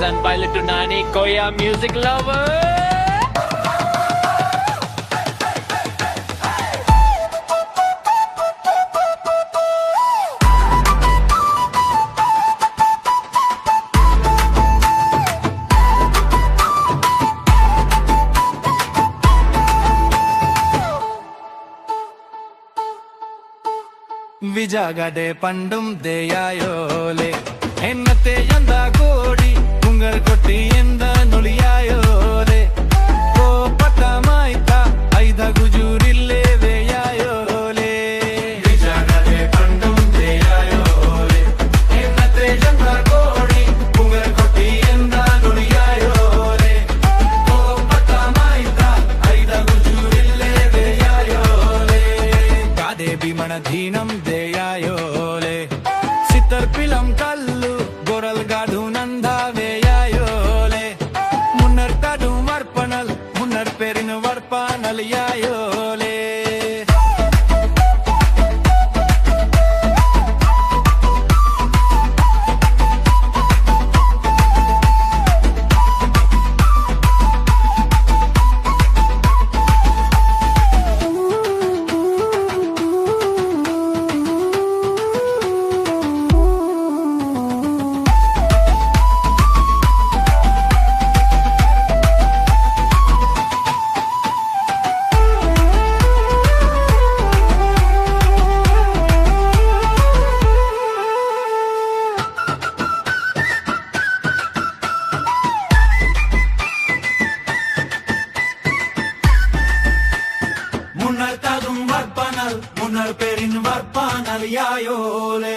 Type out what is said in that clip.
presented by Little Nani Koya Music Lover. വിജാഗടെ പണ്ടും ദയായോലെ എന്നത്തെ എന്താ കോടി കുങ്കർ കൊട്ടി എന്താ നൊളിയായോലെ ഓ പട്ടമായിത്ത ഐത ഗുജൂരില്ലേ വേയായോലെ വിജാഗടെ പണ്ടും ദയായോലെ എന്നത്തെ എന്താ കോടി കുങ്കർ കൊട്ടി എന്താ നൊളിയായോലെ ഓ പട്ടമായിത്ത ഐത ഗുജൂരില്ലേ വേയായോലെ കാദേ ഭീമണധീനം പിളം കല്ലു ഗൊറൽ ഗാഡു നന്ദാവേയായോലെ മുന്നർ കടു വർപ്പണൽ മുന്നർ പെരിന് വർപ്പാനൽ യായോലെ മുന്നർ പെരിൻ വർപ്പാനൽ യായോലെ